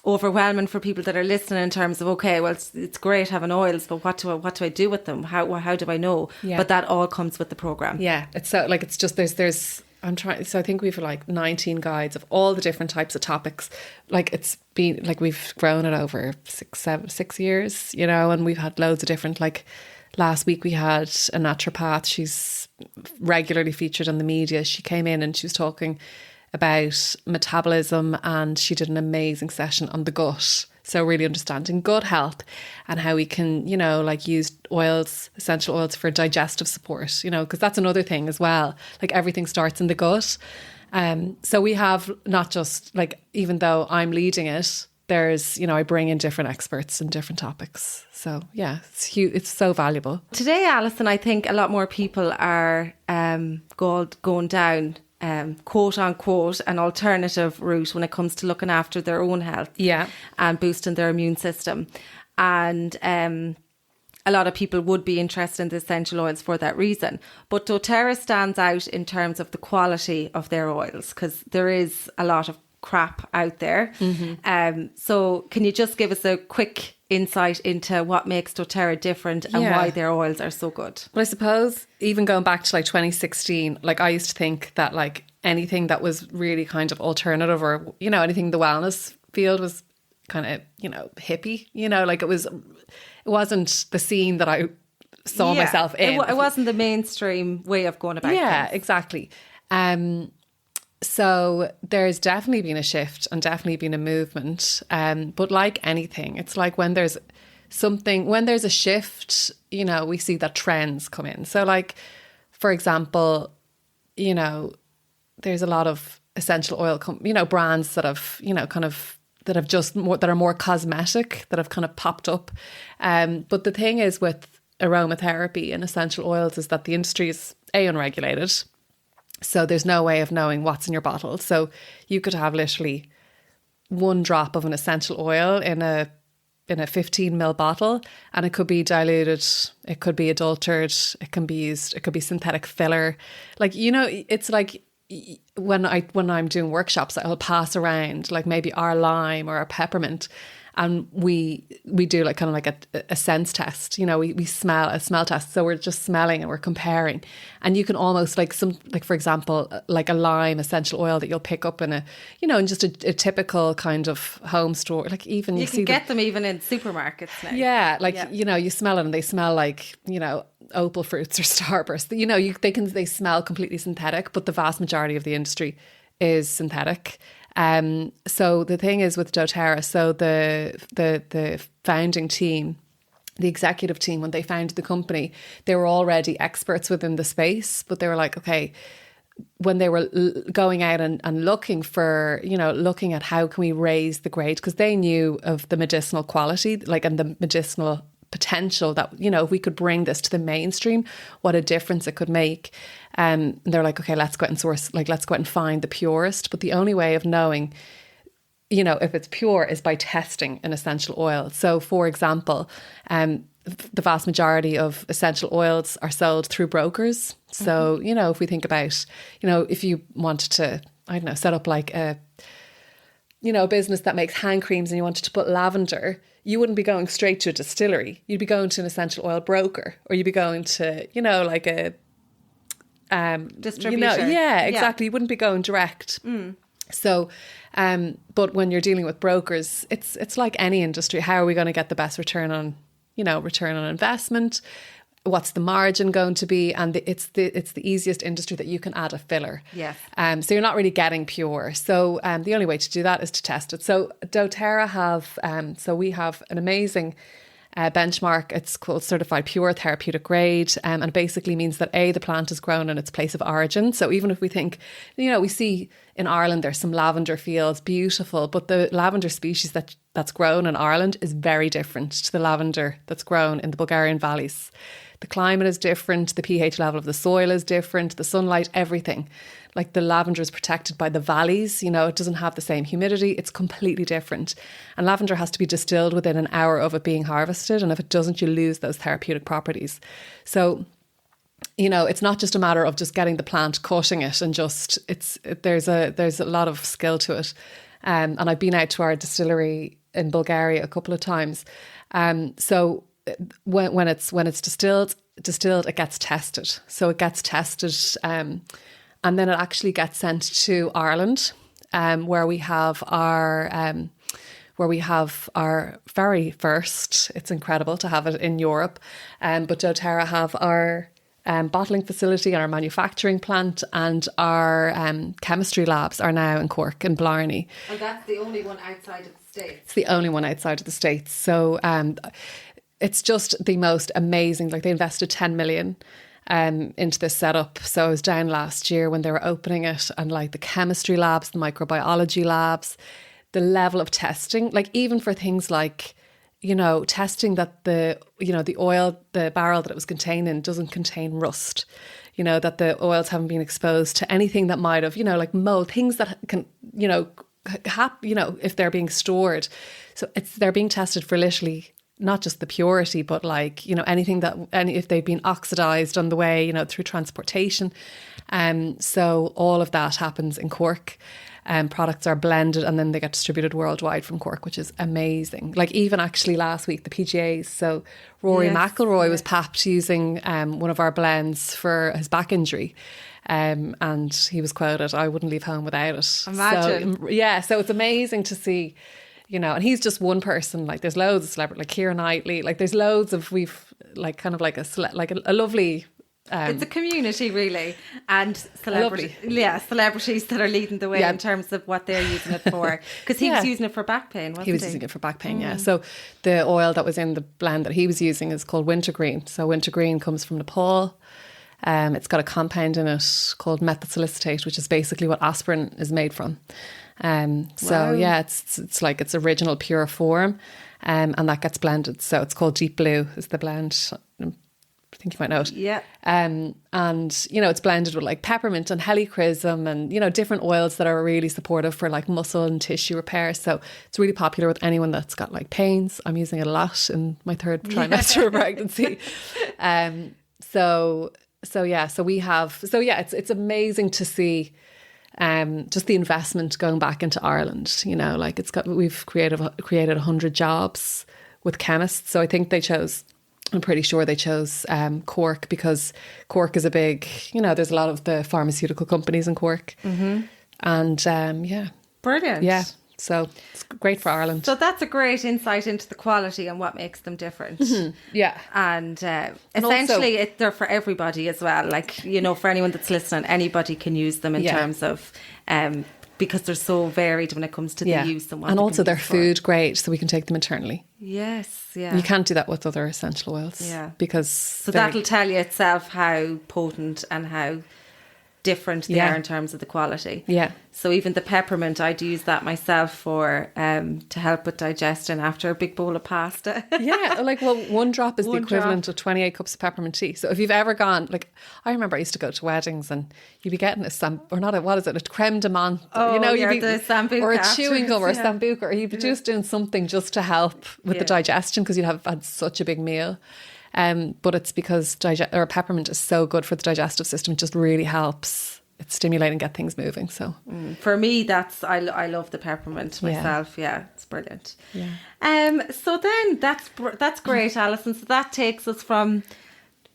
overwhelming for people that are listening in terms of, okay, well, it's great having oils, but what do I do with them? How do I know? Yeah. But that all comes with the program.
Yeah, it's so like, it's just there's I'm trying. So I think we've like 19 guides of all the different types of topics. Like, it's been like, we've grown it over 6 years, you know, and we've had loads of different, like last week we had a naturopath. She's regularly featured on the media. She came in and she was talking about metabolism, and she did an amazing session on the gut. So really understanding gut health and how we can, you know, like use oils, essential oils for digestive support, you know, because that's another thing as well. Like, everything starts in the gut. So we have not just like, even though I'm leading it, there's, you know, I bring in different experts in different topics. So yeah, it's huge. It's so valuable.
Today, Alison, I think a lot more people are going down quote unquote an alternative route when it comes to looking after their own health, and boosting their immune system. And a lot of people would be interested in the essential oils for that reason. But doTerra stands out in terms of the quality of their oils, because there is a lot of crap out there. So can you just give us a quick insight into what makes doTerra different and why their oils are so good?
Well, I suppose even going back to like 2016, like I used to think that like anything that was really kind of alternative, or, you know, anything in the wellness field was kind of, you know, hippie, you know, like it wasn't the scene that I saw myself in.
It wasn't the mainstream way of going about things. Yeah,
exactly. So there's definitely been a shift and definitely been a movement. But like anything, it's like when there's a shift, you know, we see that trends come in. So like, for example, you know, there's a lot of essential oil, brands that have, you know, kind of, that have just more, that are more cosmetic, that have kind of popped up. But the thing is with aromatherapy and essential oils is that the industry is unregulated. So there's no way of knowing what's in your bottle. So you could have literally 1 drop of an essential oil in a 15 ml bottle, and it could be diluted, it could be adulterated, it can be used, it could be synthetic filler. Like, you know, it's like when I'm doing workshops, I'll pass around like maybe our lime or our peppermint, and we do like kind of like a sense test, you know, we smell a smell test. So we're just smelling and we're comparing, and you can almost like for example, like a lime essential oil that you'll pick up in in just a typical kind of home store. Like, even
you can get them even in supermarkets now.
Yeah, like, you know, you smell it and they smell like, you know, opal fruits or starburst. You know, they smell completely synthetic, but the vast majority of the industry is synthetic. So the thing is with doTerra, so the founding team, the executive team, when they founded the company, they were already experts within the space, but they were like, okay, when they were going out and looking for, you know, looking at how can we raise the grade, because they knew of the medicinal quality, like, and the medicinal potential that, you know, if we could bring this to the mainstream, what a difference it could make. They're like, okay, let's go out and source, like, let's go out and find the purest. But the only way of knowing, you know, if it's pure is by testing an essential oil. So for example, the vast majority of essential oils are sold through brokers. So, you know, if we think about, you know, if you wanted to, I don't know, set up like a, you know, a business that makes hand creams and you wanted to put lavender, you wouldn't be going straight to a distillery. You'd be going to an essential oil broker, or you'd be going to, you know, like a
distributor.
You know, yeah, exactly. You wouldn't be going direct. So, but when you're dealing with brokers, it's like any industry. How are we going to get the best return on investment? What's the margin going to be? And it's the easiest industry that you can add a filler.
Yes.
So you're not really getting pure. So the only way to do that is to test it. So DoTerra have, so we have an amazing benchmark. It's called Certified Pure Therapeutic Grade, and it basically means that the plant is grown in its place of origin. So even if we think, you know, we see in Ireland there's some lavender fields, beautiful, but the lavender species that's grown in Ireland is very different to the lavender that's grown in the Bulgarian valleys. The climate is different, the pH level of the soil is different, the sunlight, everything. Like the lavender is protected by the valleys, you know, it doesn't have the same humidity, it's completely different. And lavender has to be distilled within an hour of it being harvested, and if it doesn't, you lose those therapeutic properties. So, you know, it's not just a matter of just getting the plant, cutting it, and there's a lot of skill to it. And I've been out to our distillery in Bulgaria a couple of times. So when it's distilled, it gets tested. So it gets tested, and then it actually gets sent to Ireland, where we have our very first. It's incredible to have it in Europe, but DoTerra have our bottling facility and our manufacturing plant, and our chemistry labs are now in Cork and Blarney.
And that's the only one outside of the States.
It's the only one outside of the States. So it's just the most amazing. Like, they invested 10 million into this setup. So I was down last year when they were opening it, and like the chemistry labs, the microbiology labs, the level of testing, like even for things like, you know, testing that the oil, the barrel that it was contained in doesn't contain rust, you know, that the oils haven't been exposed to anything that might have, you know, like mold, things that can, you know, if they're being stored. So they're being tested for literally not just the purity, but like, you know, if they've been oxidized on the way, you know, through transportation. So all of that happens in Cork. Products are blended and then they get distributed worldwide from Cork, which is amazing. Like even actually last week, the PGAs, so Rory McIlroy was papped using one of our blends for his back injury. And he was quoted, "I wouldn't leave home without it."
Imagine.
So it's amazing to see, you know, and he's just one person. Like there's loads of celebrities, like Keira Knightley, like there's loads of, we've like kind of like a lovely...
it's a community really, and celebrities that are leading the way in terms of what they're using it for, because he was using it for back pain, wasn't he?
He was using it for back pain, So the oil that was in the blend that he was using is called wintergreen. So wintergreen comes from Nepal. It's got a compound in it called methylsalicylate, which is basically what aspirin is made from. It's like its original pure form, and that gets blended. So it's called Deep Blue is the blend. I think you might know it.
Yeah.
And, you know, it's blended with like peppermint and helichrysum and, you know, different oils that are really supportive for like muscle and tissue repair. So it's really popular with anyone that's got like pains. I'm using it a lot in my third trimester of pregnancy. It's amazing to see just the investment going back into Ireland. You know, like we've created 100 jobs with chemists. So I think I'm pretty sure they chose Cork because Cork is a big, you know, there's a lot of the pharmaceutical companies in Cork. Mm-hmm. And
brilliant.
Yeah. So it's great for Ireland.
So that's a great insight into the quality and what makes them different.
Mm-hmm. Yeah.
And essentially also, they're for everybody as well. Like, you know, for anyone that's listening, anybody can use them in terms of... because they're so varied when it comes to the use and what.
And also they're food grade, so we can take them internally.
Yes, yeah.
You can't do that with other essential oils.
Yeah.
Because...
So that'll tell you itself how potent and how different they are in terms of the quality.
Yeah.
So even the peppermint, I'd use that myself for to help with digestion after a big bowl of pasta.
Yeah, like, well, one drop is the equivalent of 28 cups of peppermint tea. So if you've ever gone, like, I remember I used to go to weddings and you'd be getting a creme de menthe,
you'd be the sambuca
or a chewing gum or a
yeah.
sambuca, or you'd be just doing something just to help with the digestion because you'd have had such a big meal. But it's because peppermint is so good for the digestive system. It just really helps. It's stimulating, get things moving. So
for me, I love the peppermint myself. Yeah, it's brilliant.
Yeah.
So then that's great, Alison. So that takes us from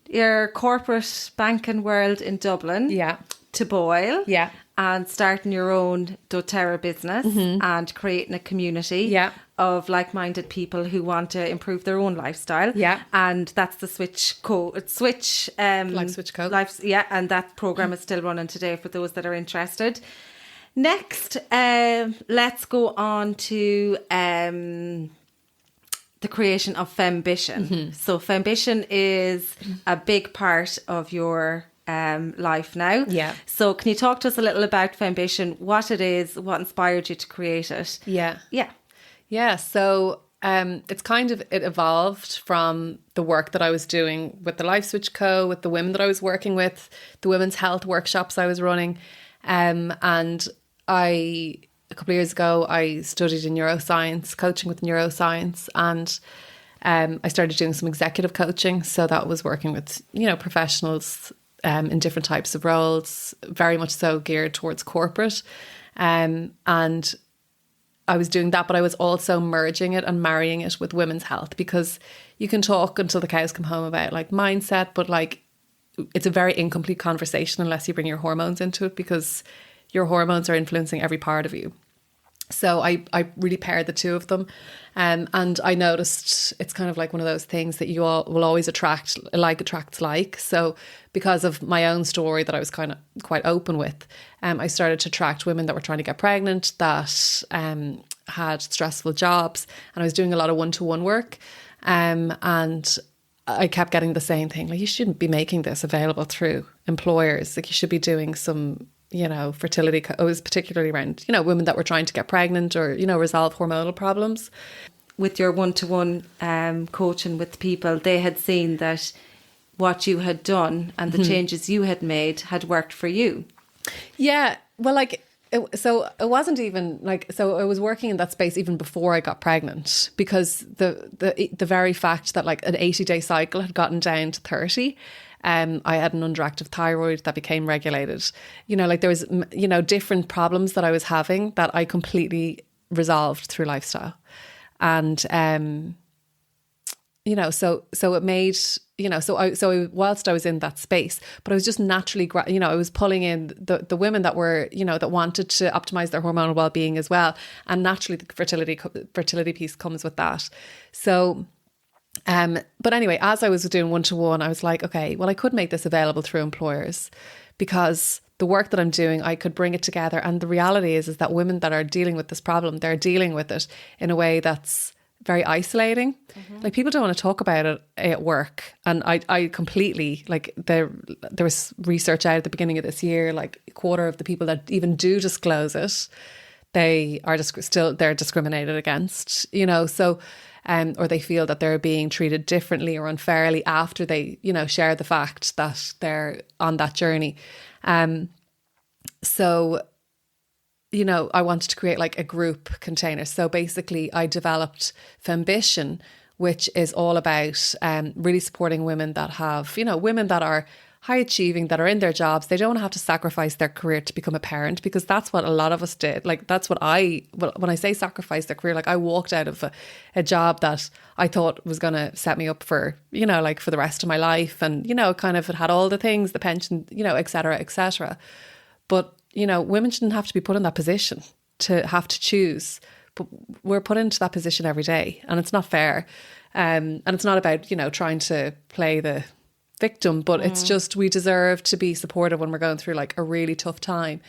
your corporate banking world in Dublin, to Boyle, and starting your own DoTerra business and creating a community of like-minded people who want to improve their own lifestyle. Yeah, and that's the Life Switch Co. And that program is still running today for those that are interested. Next, let's go on to the creation of Fembition. So Fembition is a big part of your life now. Yeah. So can you talk to us a little about Fembition, what it is, what inspired you to create it?
Yeah. So it evolved from the work that I was doing with the Life Switch Co, with the women that I was working with, the women's health workshops I was running. And a couple of years ago, I studied in neuroscience, coaching with neuroscience, and I started doing some executive coaching. So that was working with, professionals in different types of roles, very much so geared towards corporate. And I was doing that, but I was also merging it and marrying it with women's health, because you can talk until the cows come home about like mindset, but like it's a very incomplete conversation unless you bring your hormones into it, because your hormones are influencing every part of you. So I really paired the two of them. And I noticed it's kind of like one of those things that you all will always attract, like attracts like. So because of my own story that I was kind of quite open with, I started to attract women that were trying to get pregnant, that had stressful jobs. And I was doing a lot of one-to-one work. And I kept getting the same thing. Like, you shouldn't be making this available through employers. Like, you should be doing some fertility. It was particularly around, women that were trying to get pregnant or, resolve hormonal problems.
With your one-to-one coaching with people, they had seen that what you had done and the changes you had made had worked for you.
Yeah. Well, so it wasn't even so I was working in that space even before I got pregnant, because the very fact that like an 80-day cycle had gotten down to 30, I had an underactive thyroid that became regulated. There was, different problems that I was having that I completely resolved through lifestyle. And, so it made, whilst I was in that space, but I was just naturally, I was pulling in the women that were, that wanted to optimize their hormonal well-being as well. And naturally the fertility piece comes with that. So, but anyway, as I was doing one-to-one, I was like, okay, well, I could make this available through employers, because the work that I'm doing, I could bring it together. And the reality is that women that are dealing with this problem, they're dealing with it in a way that's very isolating. Like, people don't want to talk about it at work. And I completely, there was research out at the beginning of this year, like a quarter of the people that even do disclose it, they are they're discriminated against, so or they feel that they're being treated differently or unfairly after they, share the fact that they're on that journey. So, I wanted to create like a group container. So basically I developed Fembition, which is all about really supporting women that have, women that are high achieving, that are in their jobs. They don't have to sacrifice their career to become a parent, because that's what a lot of us did. Like, that's what when I say sacrifice their career, like, I walked out of a job that I thought was going to set me up for, for the rest of my life. And, kind of it had all the things, the pension, et cetera, et cetera. But, women shouldn't have to be put in that position to have to choose. But we're put into that position every day, and it's not fair. And it's not about, trying to play the victim, but it's just, we deserve to be supported when we're going through like a really tough time.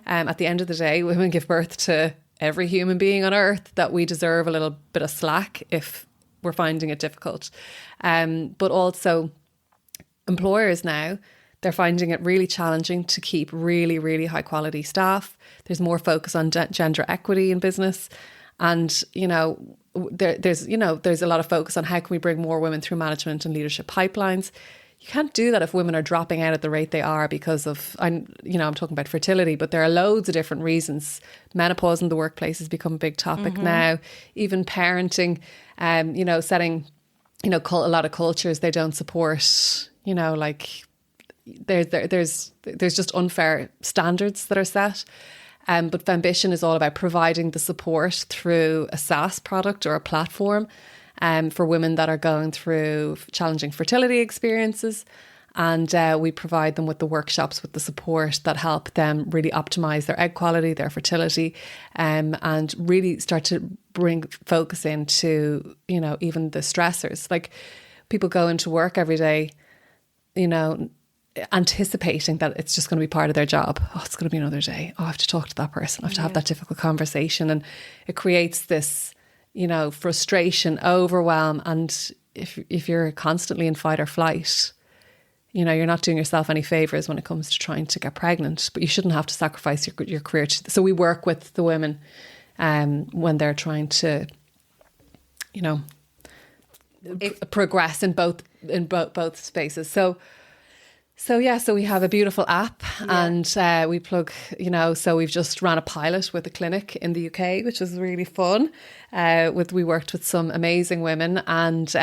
At the end of the day, women give birth to every human being on earth, that we deserve a little bit of slack if we're finding it difficult. But also employers now, They're finding it really challenging to keep really, really high quality staff. There's more focus on gender equity in business. And, there's a lot of focus on how can we bring more women through management and leadership pipelines. You can't do that if women are dropping out at the rate they are because of, I'm talking about fertility, but there are loads of different reasons. Menopause in the workplace has become a big topic now. Even parenting, setting, a lot of cultures they don't support, there's just unfair standards that are set. But Fembition is all about providing the support through a SaaS product or a platform for women that are going through challenging fertility experiences. And we provide them with the workshops, with the support that help them really optimize their egg quality, their fertility, and really start to bring focus into, even the stressors. Like people go into work every day, anticipating that it's just going to be part of their job. Oh, it's going to be another day. Oh, I have to talk to that person. I have to have that difficult conversation. And it creates this, frustration, overwhelm. And if you're constantly in fight or flight, you're not doing yourself any favours when it comes to trying to get pregnant, but you shouldn't have to sacrifice your career. So we work with the women when they're trying to, progress in both spaces. So we have a beautiful app and we plug, so we've just ran a pilot with a clinic in the UK, which was really fun. We worked with some amazing women and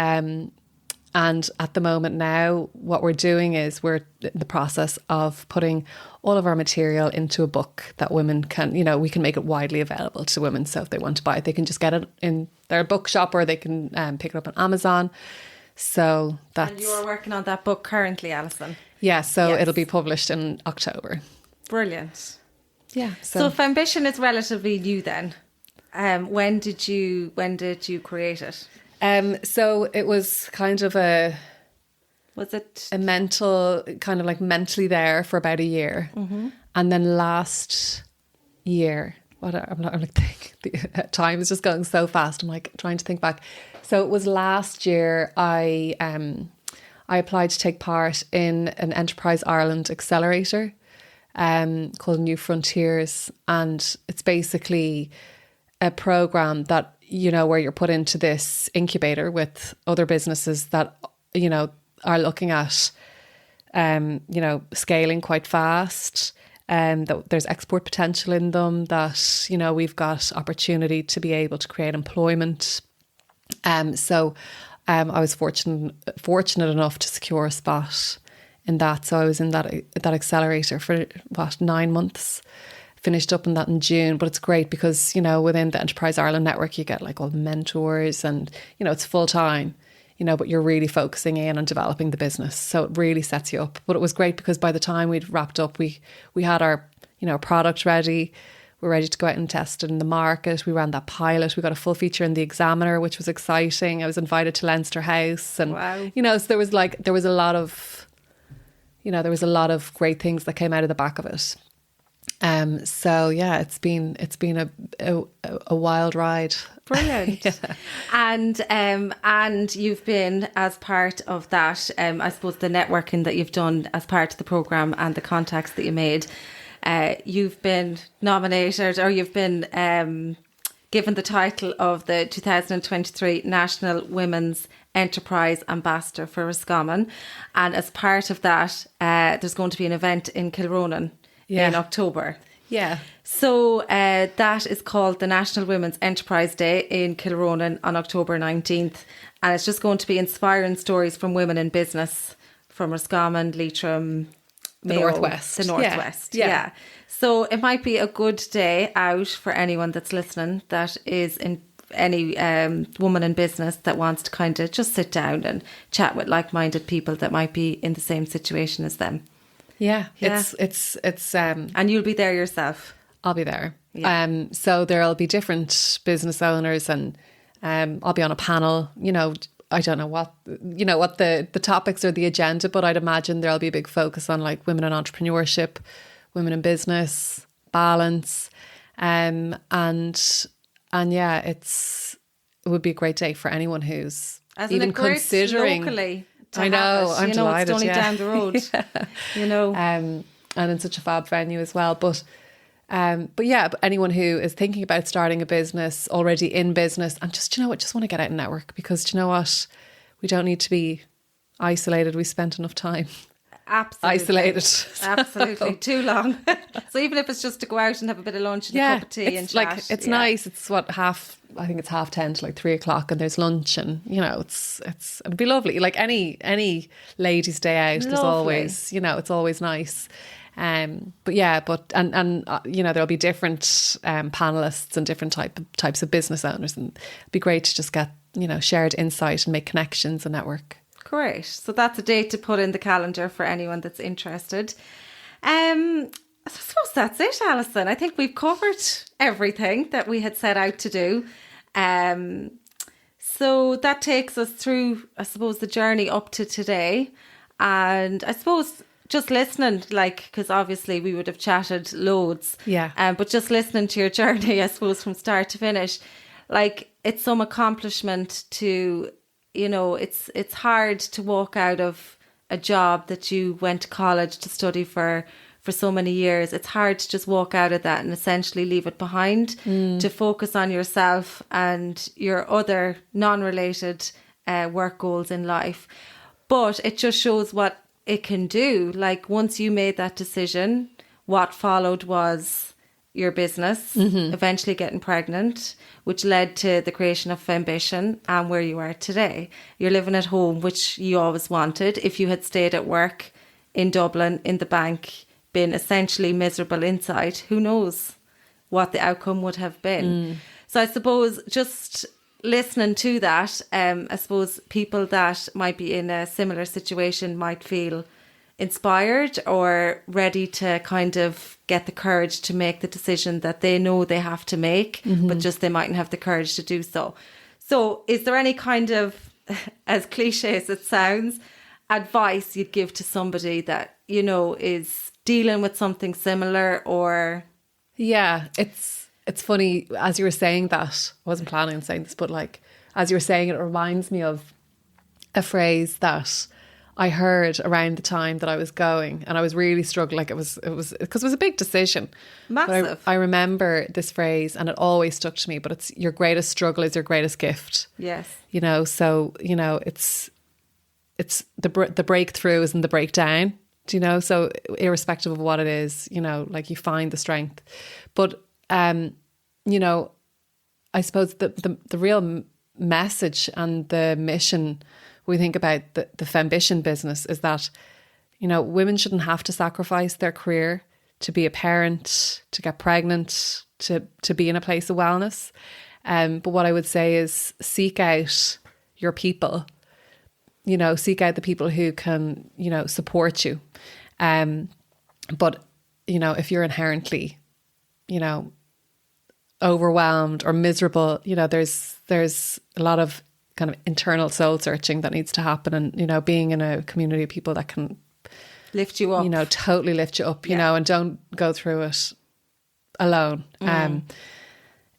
at the moment now, what we're doing is we're in the process of putting all of our material into a book that women can, we can make it widely available to women. So if they want to buy it, they can just get it in their bookshop or they can pick it up on Amazon. So that's...
And you are working on that book currently, Alison?
Yeah, so it'll be published in October.
Brilliant.
Yeah.
So Fembition is relatively new then. When did you create it?
So it was kind of a mental, kind of like mentally there for about a year. Mm-hmm. And then last year, time is just going so fast. I'm like trying to think back. So it was last year I applied to take part in an Enterprise Ireland accelerator called New Frontiers. And it's basically a programme that, where you're put into this incubator with other businesses that, are looking at, scaling quite fast. That there's export potential in them, that, we've got opportunity to be able to create employment. So I was fortunate enough to secure a spot in that. So I was in that accelerator for 9 months, finished up in that in June. But it's great because, within the Enterprise Ireland network, you get like all the mentors and, it's full time, but you're really focusing in on developing the business. So it really sets you up. But it was great because by the time we'd wrapped up, we had our, product ready. We're ready to go out and test it in the market. We ran that pilot. We got a full feature in the Examiner, which was exciting. I was invited to Leinster House, and
wow.
So there was a lot of great things that came out of the back of it. So yeah, it's been a wild ride.
Brilliant. Yeah. And you've been, as part of that, I suppose the networking that you've done as part of the programme and the contacts that you made, you've been nominated, or you've been given the title of the 2023 National Women's Enterprise Ambassador for Roscommon. And as part of that, there's going to be an event in Kilronan in October.
Yeah.
So that is called the National Women's Enterprise Day in Kilronan on October 19th. And it's just going to be inspiring stories from women in business from Roscommon, Leitrim, Mayo,
Northwest.
The Northwest. Yeah. So it might be a good day out for anyone that's listening that is in any woman in business that wants to kind of just sit down and chat with like-minded people that might be in the same situation as them.
Yeah. It's
and you'll be there yourself.
I'll be there. Yeah. So there'll be different business owners, and I'll be on a panel. I don't know what the topics or the agenda, but I'd imagine there'll be a big focus on like women in entrepreneurship, women in business, balance, and yeah, it would be a great day for anyone who's
As
even considering
locally to
I know,
have it.
I'm delighted,
it's only down the road.
And in such a fab venue as well. But yeah, but anyone who is thinking about starting a business, already in business, and just want to get out and network, because you know what, we don't need to be isolated. We spent enough time
Absolutely.
isolated.
Absolutely. Too long. So even if it's just to go out and have a bit of lunch and a cup of tea and chat.
It's nice. It's I think it's 10:30 to like 3:00, and there's lunch, and it'd be lovely. Like any ladies' day out, there's always, it's always nice. But there'll be different panelists and different types of business owners, and it'd be great to just get, shared insight and make connections and network.
Great. So that's a date to put in the calendar for anyone that's interested. I suppose that's it, Alison. I think we've covered everything that we had set out to do. So that takes us through, I suppose, the journey up to today. And I suppose just listening, because obviously we would have chatted loads.
Yeah.
But just listening to your journey, I suppose, from start to finish, it's some accomplishment to, it's hard to walk out of a job that you went to college to study for so many years. It's hard to just walk out of that and essentially leave it behind, to focus on yourself and your other non-related work goals in life. But it just shows what it can do. Once you made that decision, what followed was your business, eventually getting pregnant, which led to the creation of Fembition and where you are today. You're living at home, which you always wanted. If you had stayed at work in Dublin, in the bank, been essentially miserable inside, who knows what the outcome would have been. So I suppose just listening to that, I suppose people that might be in a similar situation might feel inspired or ready to kind of get the courage to make the decision that they know they have to make, but just they mightn't have the courage to do so. So is there any kind of, as cliche as it sounds, advice you'd give to somebody that, is dealing with something similar? Or
yeah, it's funny, as you were saying that, I wasn't planning on saying this, but as you were saying, it reminds me of a phrase that I heard around the time that I was going, and I was really struggling. It was because it was a big decision.
Massive.
I remember this phrase, and it always stuck to me. But it's your greatest struggle is your greatest gift.
Yes.
So it's the breakthrough isn't the breakdown. So irrespective of what it is, you find the strength. But I suppose the real message and the mission we think about the Fembition business is that, women shouldn't have to sacrifice their career to be a parent, to get pregnant, to be in a place of wellness. But what I would say is seek out your people, seek out the people who can, support you. But, if you're inherently, overwhelmed or miserable, there's a lot of kind of internal soul searching that needs to happen, and being in a community of people that can
lift you up,
totally lift you up, and don't go through it alone,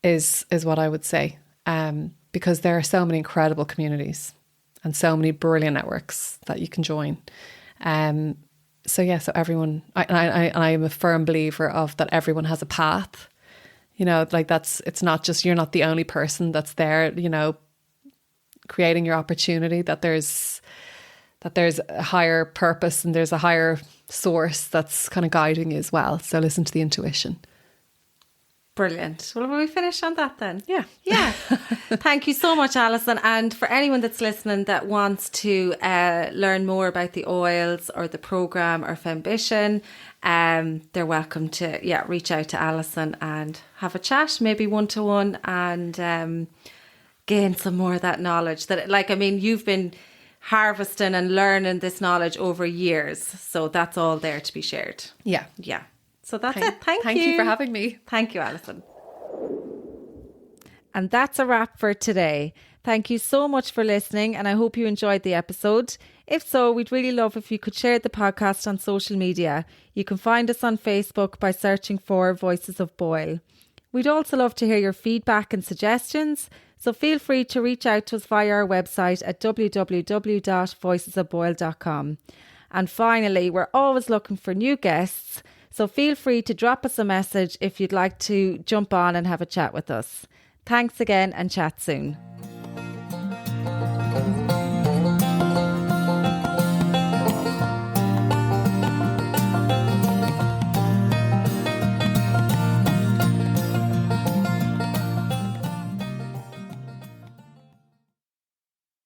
is what I would say, because there are so many incredible communities and so many brilliant networks that you can join. So everyone, I am a firm believer of that everyone has a path, it's not just, you're not the only person that's there, creating your opportunity, that there's a higher purpose and there's a higher source that's kind of guiding you as well. So listen to the intuition.
Brilliant. Well, will we finish on that then?
Yeah.
Thank you so much, Alison. And for anyone that's listening that wants to learn more about the oils or the programme or Fembition, they're welcome to reach out to Alison and have a chat, maybe one-to-one, and gain some more of that knowledge that, you've been harvesting and learning this knowledge over years. So that's all there to be shared.
Yeah.
So that's it. Thank you.
Thank you for having me.
Thank you, Alison. And that's a wrap for today. Thank you so much for listening, and I hope you enjoyed the episode. If so, we'd really love if you could share the podcast on social media. You can find us on Facebook by searching for Voices of Boyle. We'd also love to hear your feedback and suggestions, so feel free to reach out to us via our website at www.voicesofboyle.com. And finally, we're always looking for new guests, so feel free to drop us a message if you'd like to jump on and have a chat with us. Thanks again and chat soon.